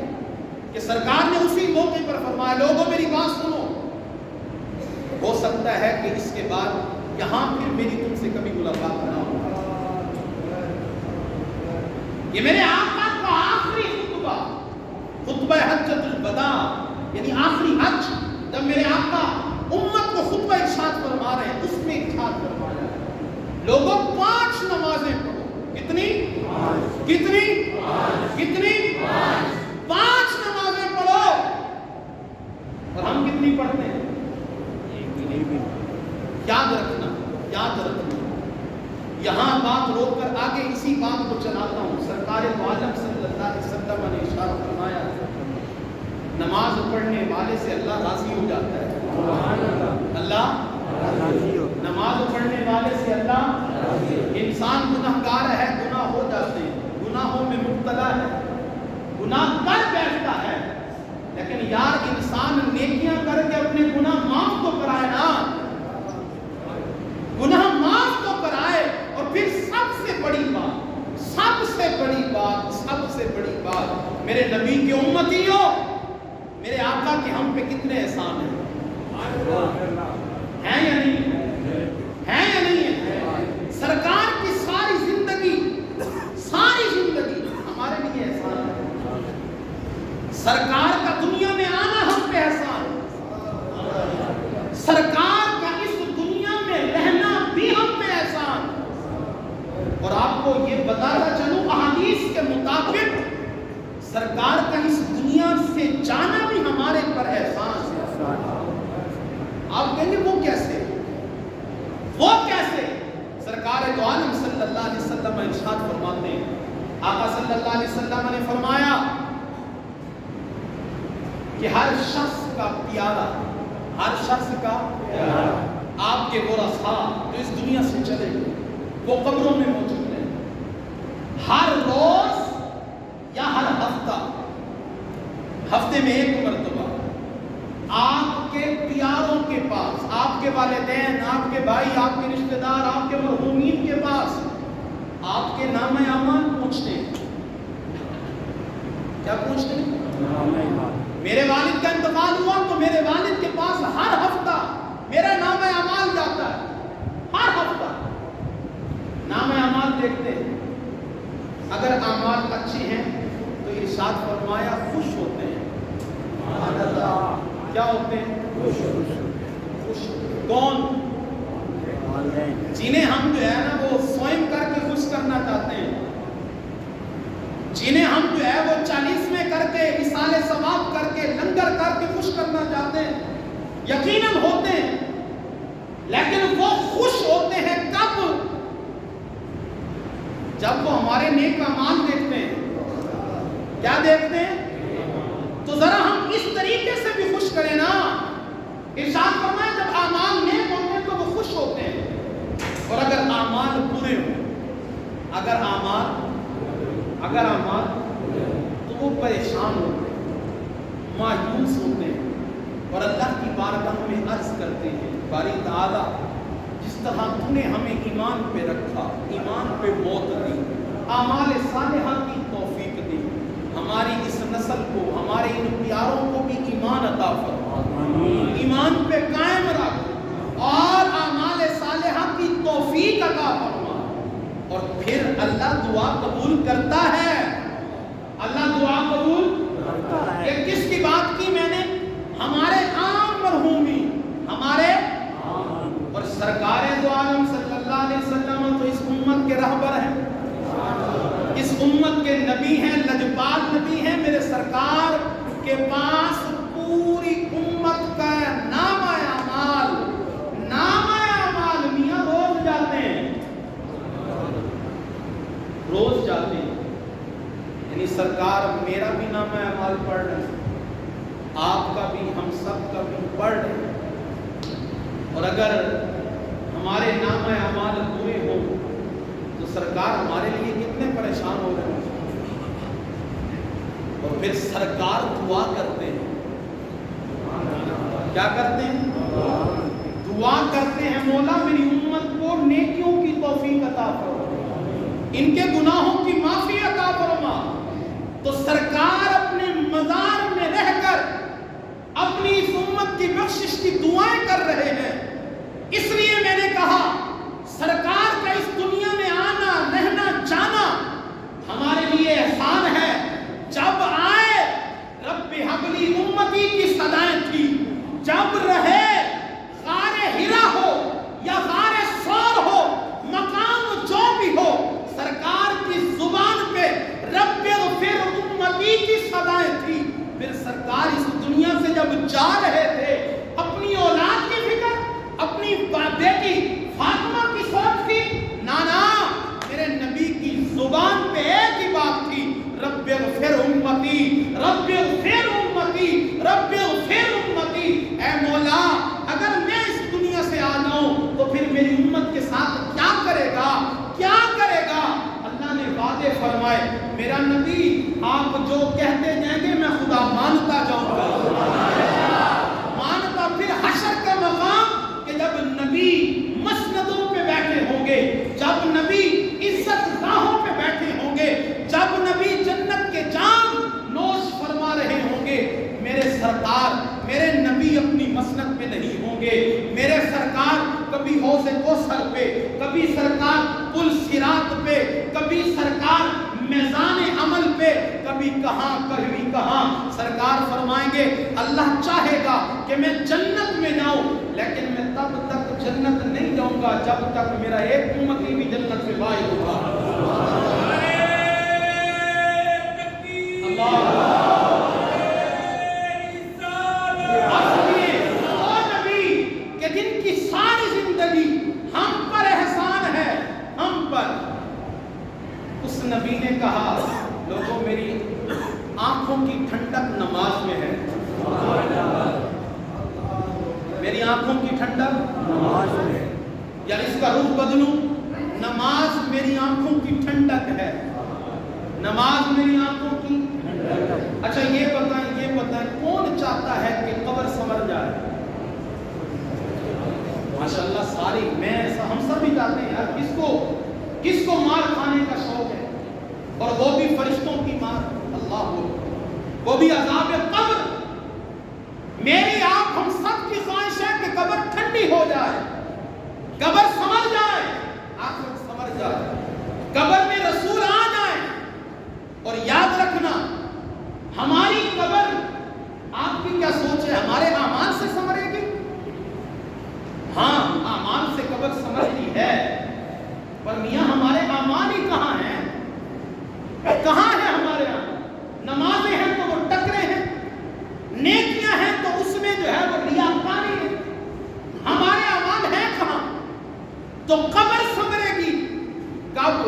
کہ سرکار نے اسی موقع پر فرمایا لوگوں میری بات سنو، ہو سکتا ہے کہ اس کے بعد یہاں پھر میری تم سے کبھی ملاقات نہ ہو۔ یہ میرے آقا کا آخری خطبہ، خطبہ حجۃ الوداع یعنی آخری حج، جب میرے آقا امت کو خطبہ ارشاد فرما رہے ہیں، اس میں ارشاد فرما رہے ہیں لوگوں 5 نمازیں پڑھو۔ کتنی؟ کتنی؟ کتنی؟ 5 نمازیں پڑھو۔ اور ہم کتنی پڑھتے ہیں؟ یاد رکھنا، یاد رکھنا۔ یہاں بات روک کر آگے اسی بات کو چلاتا ہوں۔ سرکار دو عالم صلی اللہ علیہ وسلم نے ارشاد فرمایا نماز پڑھنے والے سے اللہ راضی ہو جاتا ہے۔ اللہ نماز پڑھنے والے سے اللہ، انسان گناہگار ہے، گناہ ہو جاتے ہیں، گناہوں میں مبتلا ہے، گناہ کر بیٹھتا ہے، لیکن یار انسان نیکیاں کر کے اپنے گناہ معاف تو کرائے نا، گناہ معاف تو کرائے۔ اور پھر سب سے بڑی بات، سب سے بڑی بات، سب سے بڑی بات، میرے نبی کی امتیوں، میرے آقا کے ہم پہ کتنے احسان ہیں، ہیں یا نہیں ہیں یا نہیں ہے؟ سرکار کی ساری زندگی ہمارے لیے احسان ہے۔ سرکار کا دنیا میں آنا ہم پہ احسان، سرکار کا اس دنیا میں رہنا بھی ہم پہ احسان۔ اور آپ کو یہ بتاتا چلوں احادیث کے مطابق سرکار کا اس دنیا سے جانا بھی ہمارے پر احسان ہے۔ آپ کہیں گے وہ کیسے؟ وہ کیسے؟ سرکار دو عالم صلی اللہ علیہ وسلم ارشاد فرماتے ہیں، آقا صلی اللہ علیہ وسلم نے فرمایا کہ ہر شخص کا پیارا، ہر شخص کا پیارا، آپ کے ورثاء جو اس دنیا سے چلے گئے وہ قبروں میں موجود ہیں، ہر روز یا ہر ہفتے میں 1 مرتبہ آپ کے پیاروں کے پاس، آپ کے والدین، آپ کے بھائی، آپ کے رشتہ دار، آپ کے مرحومین کے پاس آپ کے نام اعمال پوچھتے ہیں۔ کیا پوچھتے ہیں؟ میرے والد کا انتقال ہوا تو میرے والد کے پاس ہر ہفتہ میرا نام اعمال جاتا ہے، ہر ہفتہ نام اعمال دیکھتے ہیں۔ اگر اعمال اچھے ہیں تو ارشاد فرمایا خوش ہوتے ہیں۔ کیا ہوتے ہیں؟ خوش۔ کون؟ جنہیں ہم جو ہے نا وہ سوئم کر کے خوش کرنا چاہتے ہیں، جنہیں ہم جو ہے وہ 40ویں کر کے، اصال ثواب کر کے، لنگر کر کے خوش کرنا چاہتے ہیں، یقیناً ہوتے ہیں، لیکن وہ خوش ہوتے ہیں کب؟ جب وہ ہمارے نیک اعمال دیکھتے ہیں۔ کیا دیکھتے ہیں؟ تو ذرا ہم اس طریقے سے بھی خوش کریں نا۔ ارشاد فرمایا جب اعمال نیک ہوتے ہیں تو وہ خوش ہوتے ہیں، اور اگر اعمال برے ہوں، اگر اعمال تو وہ پریشان ہوتے ہیں، مایوس ہوتے ہیں، اور اللہ کی بارگاہ میں عرض کرتے ہیں باری تعالیٰ جس طرح تو نے ہمیں ایمان پہ رکھا، ایمان پہ موت دی، اعمال صالحہ کی توفیق دی، ہماری اس نسل کو، ہمارے ان پیاروں کو بھی ایمان عطا فرما، ایمان پہ قائم رکھ، اور اعمال صالحہ کی توفیق عطا فرما۔ اور پھر اللہ دعا قبول کرتا ہے۔ نبی ہیں، لجپال نبی ہیں، میرے سرکار کے پاس پوری امت کا نام اعمال میاں روز جاتے ہیں، روز جاتے ہیں، یعنی سرکار میرا بھی نام اعمال پڑھ رہے ہیں، آپ کا بھی، ہم سب کا بھی پڑھ رہے ہیں۔ اور اگر ہمارے نام اعمال پورے ہوں تو سرکار ہمارے لیے کتنے پریشان ہو رہے ہیں۔ اور پھر سرکار دعا کرتے ہیں، کیا کرتے ہیں؟ دعا کرتے ہیں، مولا میری امت کو نیکیوں کی توفیق عطا فرما، ان کے گناہوں کی معافی عطا فرما۔ تو سرکار اپنے مزار میں رہ کر اپنی اس امت کی بخشش کی دعائیں کر رہے ہیں۔ اس لیے میں نے کہا سرکار کا اس دنیا میں آنا، رہنا، جانا ہمارے لیے احسان ہے۔ جب آئے رب حبلی امتی کی صدائیں تھی، جب رہے غار ہرا ہو یا غار ثور ہو، مقام جو بھی ہو، سرکار کی زبان پہ رب اغفر امتی کی صدائیں تھی۔ پھر سرکار اس دنیا سے جب جا رہے تھے، اپنی اولاد کی فکر، اپنی بیٹی فاطمہ کی سوچ تھی؟ نانا، میرے نبی کی زبان پہ ایک ہی بات تھی، رب اغفر امتی، رب اغفر امتی، رب اغفر امتی۔ اے مولا، اگر میں اس دنیا سے آ جاؤں تو پھر میری امت کے ساتھ کیا کرے گا، کیا کرے گا؟ اللہ نے وعدے فرمائے، میرا نبی آپ جو کہتے جائیں گے میں خدا مانتا جاؤں گا، مانتا۔ پھر حشر کا مقام کہ جب نبی مسندوں پہ بیٹھے ہوں گے، جب نبی عزت گاہوں پہ بیٹھے ہوں گے، جب نبی جنت کے جام نوش فرما رہے ہوں گے، میرے سرکار، میرے نبی اپنی مسند پہ نہیں ہوں گے، میرے سرکار کبھی حوض کوثر پہ، کبھی سرکار پل صراط پہ، کبھی سرکار میزان عمل پہ، کبھی کہاں کبھی کہاں۔ سرکار فرمائیں گے اللہ چاہے گا کہ میں جنت میں جاؤں، لیکن میں تب تک جنت نہیں جاؤں گا جب تک میرا ایک امتی بھی جنت سے باہر ہوگا۔ کہ جن کی ساری زندگی ہم پر احسان ہے، ہم پر، اس نبی نے کہا لوگوں میری آنکھوں کی ٹھنڈک نماز میں ہے، میری آنکھوں کی ٹھنڈک نماز میں ہے، یعنی اس کا رخ بدلوں، نماز میری آنکھوں کی ٹھنڈک ہے، نماز میری آنکھوں کی ٹھنڈک۔ اچھا یہ بتائیں کون چاہتا ہے کہ قبر سنور جائے؟ ماشاءاللہ ساری، ہم سب بھی چاہتے ہیں یار، کس کو مار کھانے کا شوق ہے، اور وہ بھی فرشتوں کی مار، اللہ وہ بھی عذاب قبر۔ میری آپ ہم سب کی خواہش ہے کہ قبر ٹھنڈی ہو جائے، قبر سمر جائے، آخرت سمر جائے، قبر میں رسول آ جائیں۔ اور یاد رکھنا ہماری قبر، آپ کی کیا سوچ ہے، ہمارے اعمال سے سمرے گی؟ ہاں، اعمال سے قبر سمجھتی ہے، پر میاں ہمارے اعمال ہی کہاں ہیں؟ کہاں ہیں ہمارے اعمال؟ نمازیں ہیں تو وہ ٹکرے ہیں، نیکیاں ہیں تو اس میں جو ہے وہ ریاکاری ہے، ہمارے اعمال ہیں کہاں؟ تو قبر سمرے گی کب؟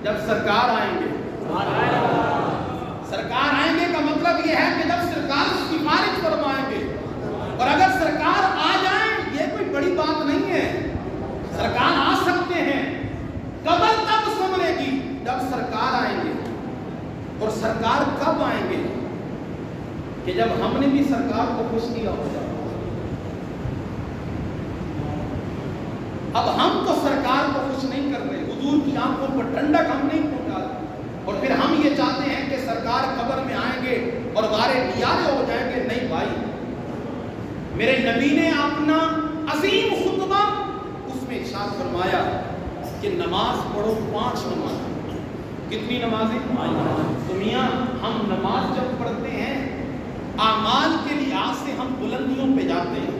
جب سرکار آئیں گے۔ سرکار آئیں گے کا مطلب یہ ہے کہ جب سرکار سفارش فرمائیں گے، اور اگر سرکار آ جائیں یہ کوئی بڑی بات نہیں ہے، سرکار آ سکتے ہیں۔ قبر تب سمرے گی جب سرکار آئیں گے، اور سرکار کب آئیں گے؟ کہ جب ہم نے بھی سرکار کو خوش کیا ہوگا۔ اب ہم تو سرکار کو خوش نہیں کر رہے، حضور کی آنکھوں پر ٹھنڈک ہم نہیں پہنچا رہے، اور پھر ہم یہ چاہتے ہیں کہ سرکار قبر میں آئیں گے اور غارے نیارے ہو جائیں گے۔ نہیں بھائی، میرے نبی نے اپنا عظیم خطبہ اس میں ارشاد فرمایا کہ نماز پڑھو 5 نماز۔ کتنی نمازیں؟ تو میاں ہم نماز جب پڑھتے ہیں اعمال کے لحاظ سے ہم بلندیوں پہ جاتے ہیں،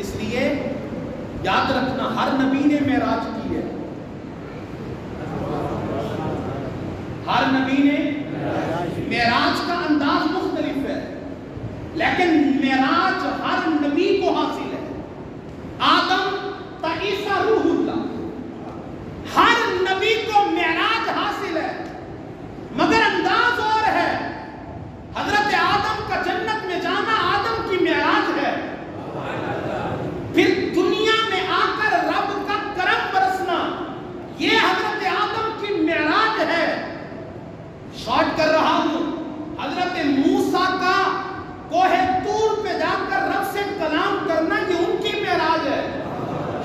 اس لیے یاد رکھنا ہر نبی نے معراج کی ہے، ہر ہر نبی نے معراج کا انداز مختلف ہے، لیکن معراج ہر نبی کو حاصل ہے۔ آدم تا عیسیٰ روح اللہ، ہر نبی کو معراج حاصل ہے، مگر انداز اور ہے۔ حضرت آدم کا جنت میں جانا آدم کی معراج ہے، پھر دنیا میں آ کر رب کا کرم برسنا یہ حضرت آدم کی معراج ہے۔ شارٹ کر رہا ہوں، حضرت موسیٰ کا کوہ طور پہ جا کر رب سے کلام کرنا یہ ان کی معراج ہے۔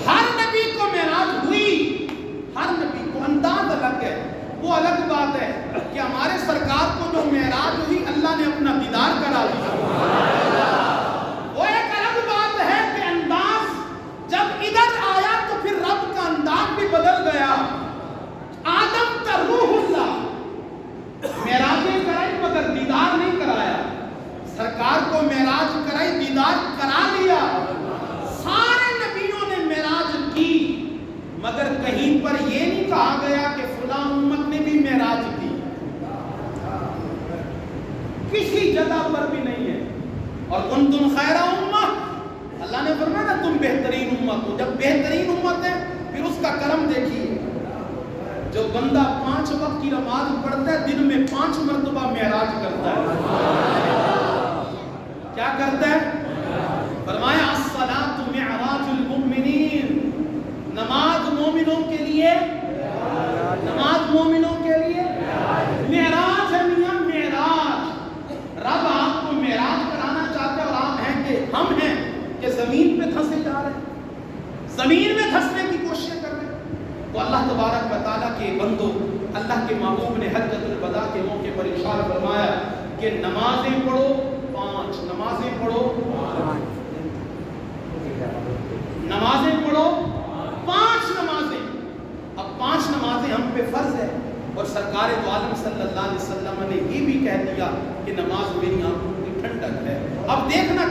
ہر نبی کو معراج ہوئی، ہر نبی کو انداز الگ ہے۔ وہ الگ بات ہے کہ ہمارے سرکار کو جو معراج ہوئی اللہ نے اپنا دیدار کرا دیا، وہ ایک الگ بات ہے کہ انداز جب ادھر آیا تو پھر رب کا انداز بھی بدل گیا۔ آدم کا روح اللہ معراجیں کرائی مگر دیدار نہیں کرایا، سرکار کو معراج کرائی دیدار کرا لیا۔ سارے نبیوں نے معراج کی مگر کہیں پر یہ نہیں کہا گیا کہ فلاں امت نے بھی معراج کی، کسی جگہ پر بھی نہیں ہے۔ اور کنتم خیر امہ، اللہ نے فرمایا نا تم بہترین امت ہو۔ جب بہترین امت ہے پھر اس کا کرم دیکھیے، جو بندہ 5 وقت کی نماز پڑھتا ہے دن میں 5 مرتبہ معراج کرتا ہے۔ کیا کرتا ہے؟ فرمایا الصلاۃ معراج المؤمنین، نماز مومنوں کے لیے، نماز مومنوں کے لیے معراج ہے میاں معراج۔ رب آپ کو معراج کرانا چاہتا ہے اور آپ ہیں کہ ہم ہیں کہ زمین پہ دھنسے جا رہے ہیں، زمین میں دھنسنے کی کوشش کر رہے ہیں۔ تو اللہ تبارک و تعالیٰ کے بندو، اللہ کے محبوب نے حجۃ الوداع کے موقع پر ارشاد فرمایا کہ نمازیں پڑھو 5، نمازیں پڑھو 5، نمازیں پڑھو 5 نمازیں۔ اب 5 نمازیں ہم پہ فرض ہے، اور سرکار دو عالم صلی اللہ علیہ وسلم نے یہ بھی کہہ دیا کہ نماز میری آنکھوں کی ٹھنڈک ہے۔ اب دیکھنا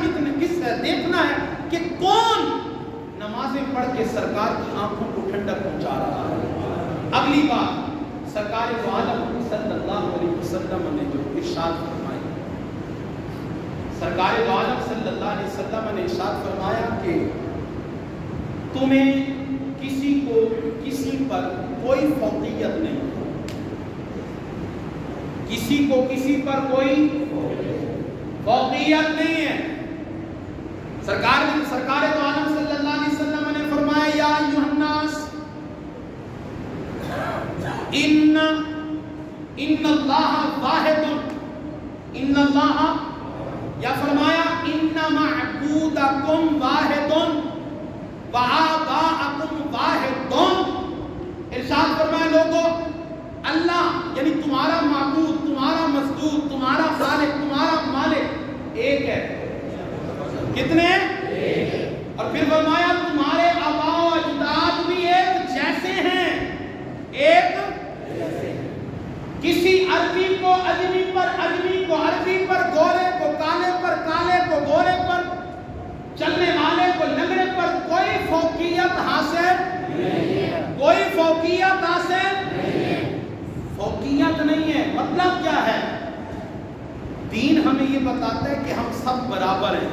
دیکھنا ہے کہ کون نمازیں پڑھ کے سرکار کی آنکھوں کو ٹھنڈک پہنچا رہا ہے۔ اگلی بات سرکار دو عالم صلی اللہ علیہ وسلم نے جو ارشاد فرمائی، سرکار دو عالم صلی اللہ علیہ وسلم نے ارشاد فرمایا کہ تمہیں کسی کو کسی پر کوئی فوقیت نہیں، کسی کو کسی پر کوئی فوقیت نہیں ہے۔ سرکار دو عالم صلی اللہ علیہ وسلم نے فرمایا یا ایھا الناس ان اللہ واحد، ان اللہ، یا فرمایا ان معبودکم واحد وآباءکم واحد۔ ارشاد فرمایا لوگوں، اللہ یعنی تمہارا معبود، تمہارا مسجود، تمہارا خالق، تمہارا مالک ایک ہے۔ کتنے؟ ایک۔ اور پھر فرمایا تمہارے آباء و اجداد بھی ایک جیسے ہیں، ایک جیسے۔ کسی عربی کو اجمی پر، اجمی کو عربی پر، گورے کو کالے پر، کالے کو گورے پر، چلنے والے کو لنگڑے پر کوئی فوقیت حاصل نہیں ہے، کوئی فوقیت حاصل نہیں ہے، فوقیت نہیں ہے۔ مطلب کیا ہے؟ دین ہمیں یہ بتاتا ہے کہ ہم سب برابر ہیں،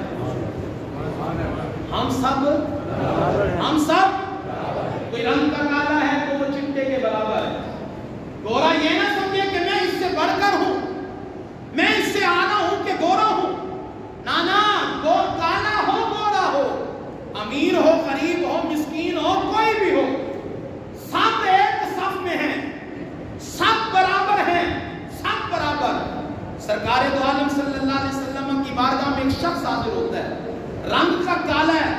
ہم سب کوئی رنگ کا کالا ہے تو وہ چٹے کے برابر ہے۔ گورا یہ نہ سمجھے کہ میں اس سے بڑھ کر ہوں، میں اس سے اعلیٰ ہوں کہ گورا ہوں، نانا، کالا ہو گورا ہو، امیر ہو غریب ہو مسکین ہو کوئی بھی ہو، سب ایک صف میں ہیں، سب برابر ہیں، سب برابر۔ سرکار دو عالم صلی اللہ علیہ وسلم کی بارگاہ میں ایک شخص حاضر ہوتا ہے، رنگ کا کالا ہے،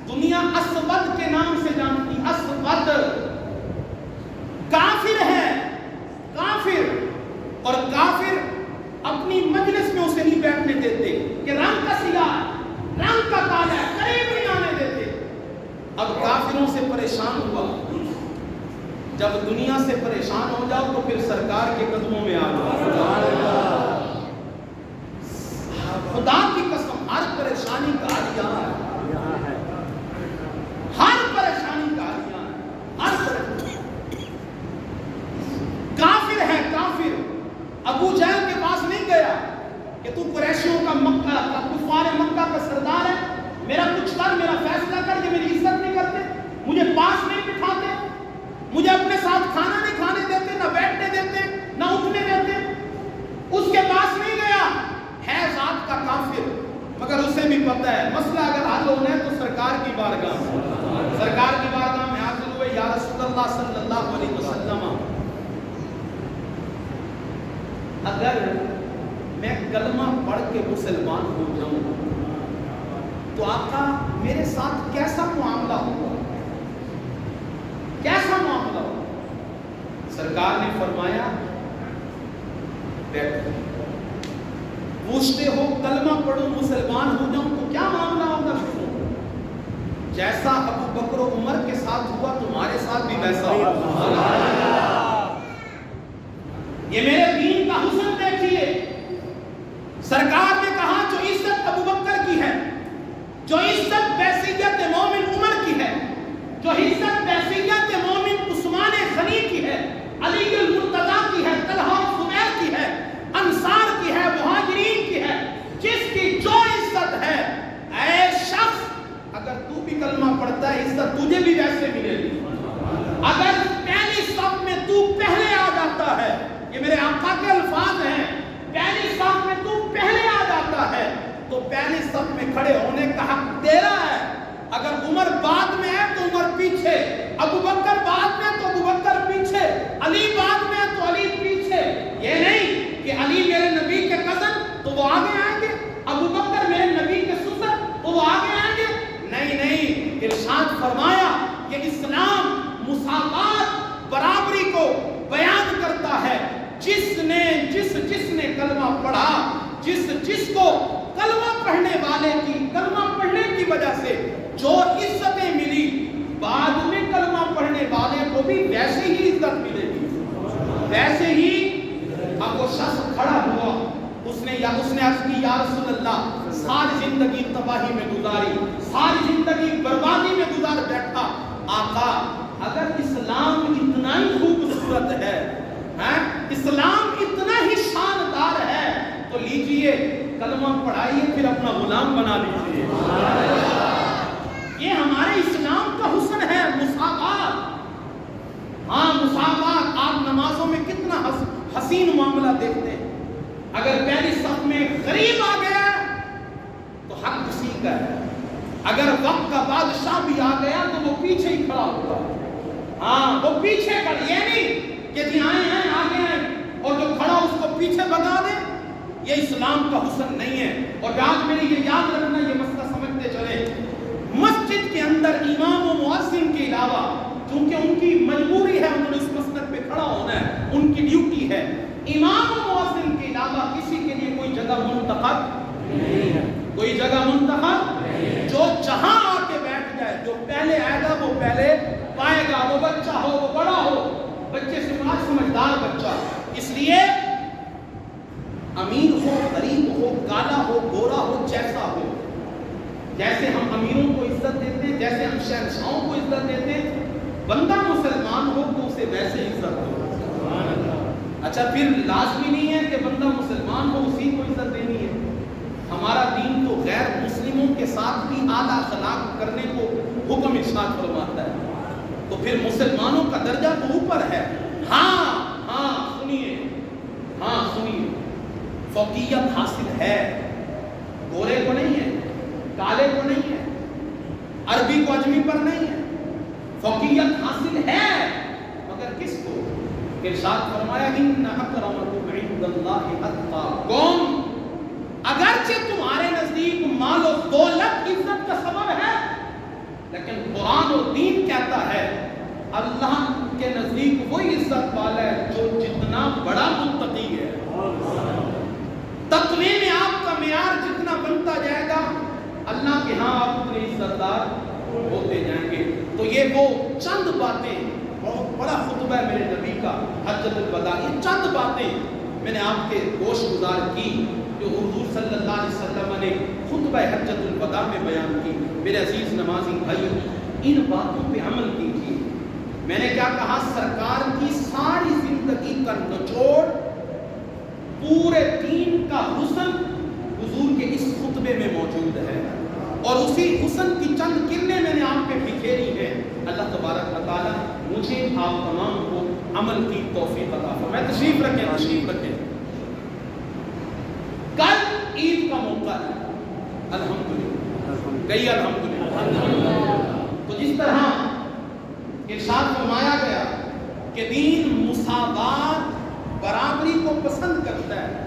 دنیا اسود کے نام سے جانتی، اسود، کافر ہے، کافر، اور کافر اپنی مجلس میں اسے نہیں بیٹھنے دیتے کہ رنگ کا سیاہ، رنگ کا کالا ہے، قریب نہیں آنے دیتے۔ اب کافروں سے پریشان ہوا، جب دنیا سے پریشان ہو جاؤ تو پھر سرکار کے قدموں میں آ جاؤ۔ خدا کی قسم ہر پریشانی کا حل یہاں ہے، ہر پریشانی کا حل یہاں ہے، ہر پریشانی۔ کافر ہے کافر، پتہ ہے مسئلہ اگر حل ہونا ہے تو سرکار کی بارگاہ میں حاضر ہوئے، یا رسول اللہ صلی اللہ علیہ وسلم اگر میں کلمہ پڑھ کے مسلمان ہو جاؤں تو آقا میرے ساتھ کیسا معاملہ ہوگا؟ سرکار نے فرمایا بیٹھو، پوچھتے ہو کلمہ پڑھو مسلمان ہو جاؤں تو کیا معاملہ ہوگا؟ جیسا ابو بکر و عمر کے ساتھ ہوا تمہارے ساتھ بھی ویسا ہوگا۔ یہ میرے دین کا حسن دیکھیے، سرکار نے کہا جو عزت ابو بکر کی ہے، جو عزت بحیثیت مومن عمر کی ہے، جو عزت بحیثیت مومن عثمان غنی کی ہے، علی المرتضیٰ کی ہے، طلحہ و زبیر کی ہے، انصار کی ہے، مہاجرین کی ہے، جس کی جو عزت ہے، اے شخص اگر تو بھی کلمہ پڑھتا ہے عزت تجھے بھی ویسے ملے گی۔ اگر پہلی صف میں تو پہلے آ جاتا ہے، یہ میرے آقا کے الفاظ ہیں، پہلی صف میں تو پہلے آ جاتا ہے تو پہلی صف میں کھڑے ہونے کا حق تیرا ہے۔ اگر عمر بعد میں ہے تو عمر پیچھے، ابو بکر بعد میں تو ابو بکر پیچھے، علی بعد میں تو علی پیچھے۔ یہ نہیں کہ علی میرے نبی کے کزن تو وہ آگے آئیں گے، ابو بکر میرے نبی کے سسر تو وہ آگے آئیں گے۔ نہیں، ارشاد فرمایا کہ اسلام مساوات برابری کو بیان کرتا ہے۔ جس نے کلمہ پڑھا، جس کو کلمہ پڑھنے والے کی کلمہ پڑھنے کی وجہ سے جو عزتیں ملی، بعد میں کلمہ پڑھنے والے کو بھی ویسے ہی عزت ملے گی، ویسے ہی۔ اب وہ شخص کھڑا ہوا، اس نے عرض کی یا رسول اللہ ساری زندگی تباہی میں گزاری، ساری زندگی بربادی میں گزار بیٹھا، آقا اگر اسلام اتنا ہی خوبصورت ہے، اسلام اتنا ہی شاندار ہے تو لیجئے کلمہ پڑھائیے پھر اپنا غلام بنا لیجئے۔ یہ ہمارے اسلام کا حسن ہے، مساوات۔ ہاں مساوات، آپ نمازوں میں کتنا حسین معاملہ دیکھتے ہیں۔ اگر پہلی صف میں غریب آ گیا تو حق اسی کا ہے، اگر وقت کا بادشاہ بھی آ گیا تو وہ پیچھے ہی کھڑا ہوگا۔ ہاں وہ پیچھے کھڑا، یہ نہیں کہ جی آئے ہیں آگے ہیں اور جو کھڑا اس کو پیچھے بگا دے، یہ اسلام کا حسن نہیں ہے۔ اور آج میری یہ یاد رکھنا، یہ مسئلہ سمجھتے چلے، مسجد کے اندر امام و مؤذن کے علاوہ چونکہ ان کی مجبوری ہے، انہوں نے اس مسجد پہ کھڑا ہونا ہے، ان کی ڈیوٹی ہے، امام و مؤذن کے علاوہ کسی کے لیے کوئی جگہ منتخب نہیں ہے، کوئی جگہ منتخب نہیں۔ جو جہاں آ کے بیٹھ جائے، جو پہلے آئے گا وہ پہلے پائے گا، وہ بچہ ہو وہ بڑا ہو، بچے سے مراد سمجھدار بچہ۔ اس لیے امیر ہو، غریب ہو، کالا ہو، گورا ہو، جیسا ہو، جیسے ہم امیروں کو عزت دیتے ہیں، جیسے ہم شہنشاہوں کو عزت دیتے ہیں، بندہ مسلمان ہو تو اسے ویسے عزت دو۔ اچھا پھر لازمی نہیں ہے کہ بندہ مسلمان ہو اسی کو عزت دینی ہے۔ ہمارا دین تو غیر مسلموں کے ساتھ بھی اعلیٰ اخلاق کرنے کو حکم ارشاد فرماتا ہے، تو پھر مسلمانوں کا درجہ تو اوپر ہے۔ ہاں سنیے، فوقیت حاصل ہے، گورے کو نہیں ہے، کالے کو نہیں ہے، عربی کو اجمی پر نہیں ہے، فوقیت حاصل ہے، مگر کس کو؟ ارشاد فرمایا ان اکرمکم عند اللہ اتقاکم، اگرچہ تمہارے نزدیک مال و دولت عزت کا سبب ہے، لیکن قرآن و دین کہتا ہے اللہ کے نزدیک وہی عزت والا ہے جو جتنا بڑا متقی ہے۔ تقوی میں آپ کا معیار جتنا بنتا جائے گا، اللہ کے ہاں آپ اتنے عزت دار ہوتے جائیں گے۔ تو یہ وہ چند باتیں، بہت بڑا خطبہ ہے میرے نبی کا حجۃ الوداع، یہ چند باتیں میں نے آپ کے گوش گزار کی جو حضور صلی اللہ علیہ وسلم نے خطبہ حجۃ الوداع میں بیان کی۔ میرے عزیز نمازی بھائی، ان باتوں پہ عمل کیجیے۔ میں نے کیا کہا؟ سرکار کی ساری زندگی کا نچوڑ، پورے دین کا حسن حضور کے اس خطبے میں موجود ہے، اور اسی حسن کی چند کرنیں میں نے آپ پہ بکھیری ہیں۔ اللہ تبارک و تعالیٰ مجھے آپ تمام کو عمل کی توفیق عطا فرمائے۔ تشریف رکھیں۔ کل عید کا موقع ہے، الحمدللہ گئی الحمدللہ۔ تو جس طرح ارشاد فرمایا گیا کہ دین مساوات برابری کو پسند کرتا ہے،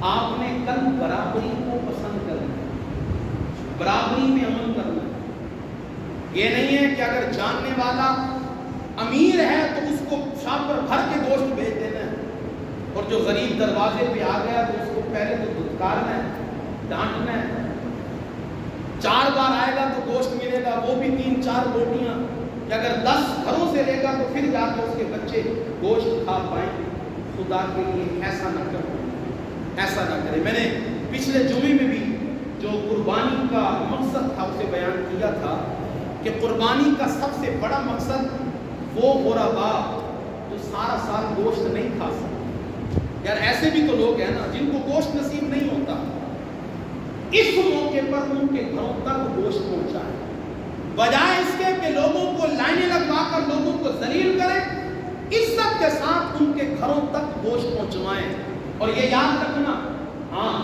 آپ نے کل برابری کو پسند کرنا ہے، برابری میں عمل کرنا ہے۔ یہ نہیں ہے کہ اگر جاننے والا امیر ہے تو اس کو شام پر بھر کے گوشت بھیج دینا ہے، اور جو غریب دروازے پہ آ گیا تو اس کو پہلے تو دھتکارنا ہے، ڈانٹنا ہے۔ 4 بار آئے گا تو گوشت ملے گا، وہ بھی 3-4 روٹیاں، کہ اگر 10 گھروں سے لے گا تو پھر جا کے اس کے بچے گوشت کھا پائیں۔ خدا کے لیے ایسا نہ کریں، ایسا نہ کریں۔ میں نے پچھلے جمعے میں بھی جو قربانی کا مقصد تھا اسے بیان کیا تھا کہ قربانی کا سب سے بڑا مقصد وہ غربا جو سارا سال گوشت نہیں کھا سکتے۔ یار ایسے بھی تو لوگ ہیں نا جن کو گوشت نصیب نہیں ہوتا، اس موقع پر ان کے گھروں تک گوشت پہنچائیں، بجائے اس کے کہ لوگوں کو لائنیں لگوا کر لوگوں کو ذلیل کریں، عزت کے ساتھ ان کے گھروں تک گوشت پہنچوائیں۔ اور یہ یاد رکھنا، ہاں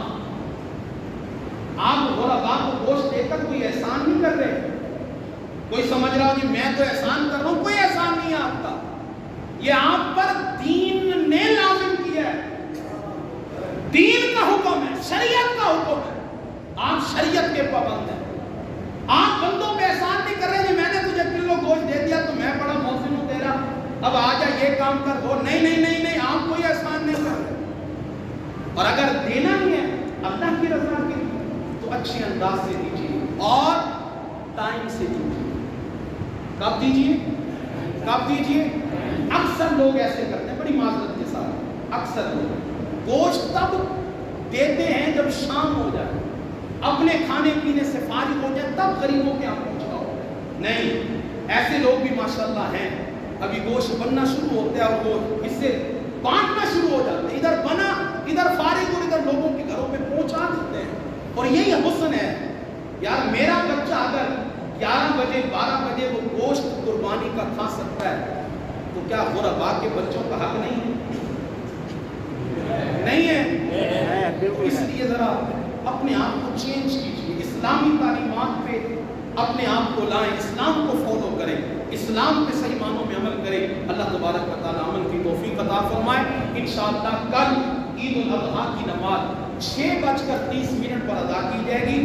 آپ غربا کو گوشت دے کر کوئی احسان نہیں کر رہے۔ کوئی سمجھ رہا ہو جی میں تو احسان کر رہا ہوں، کوئی احسان نہیں ہے آپ کا، یہ آپ پر دین نے لازم کیا ہے، دین کا حکم ہے، شریعت کا حکم ہے، آپ شریعت کے پابند ہیں۔ آپ بندوں پہ احسان نہیں کر رہے جی میں نے تجھے کلو گوشت دے دیا تو میں بڑا محسن ہوں تیرا، اب آ جا یہ کام کر دو۔ نہیں نہیں نہیں نہیں، آپ کوئی احسان نہیں کر رہے۔ اور اگر دینا ہی ہے اللہ کی رضا کے لیے تو اچھے انداز سے دیجیے اور ٹائم سے دیجیے۔ کب دیجیے؟ کب دیجیے؟ اکثر لوگ ایسے کرتے ہیں، بڑی معذرت کے ساتھ، اکثر لوگ گوشت تب دیتے ہیں جب شام ہو جائے، اپنے کھانے پینے سے فارغ ہو جائے تب غریبوں کے یہاں پہنچاؤ۔ نہیں، ایسے لوگ بھی ماشاءاللہ ہیں، ابھی گوشت بننا شروع ہوتا ہے اور وہ اس سے بانٹنا شروع ہو جاتے ہیں، ادھر بنا ادھر فارغ اور ادھر لوگوں کے گھروں میں پہنچا دیتے ہیں۔ اور یہی حسن ہے یار، میرا بچہ اگر 11 بجے 12 بجے وہ گوشت قربانی کا کھا سکتا ہے تو کیا غربا کے بچوں کا حق نہیں ہے؟ نہیں ہے؟ اس لیے ذرا اپنے آپ کو چینج کیجیے، اسلامی تعلیمات پہ اپنے آپ کو لائیں، اسلام کو فالو کریں، اسلام کے صحیح معنوں میں عمل کریں۔ اللہ تبارک و تعالی عمل کی توفیق عطا فرمائے۔ انشاءاللہ کل عید الاضحیٰ کی نماز 6:30 پر ادا کی جائے گی۔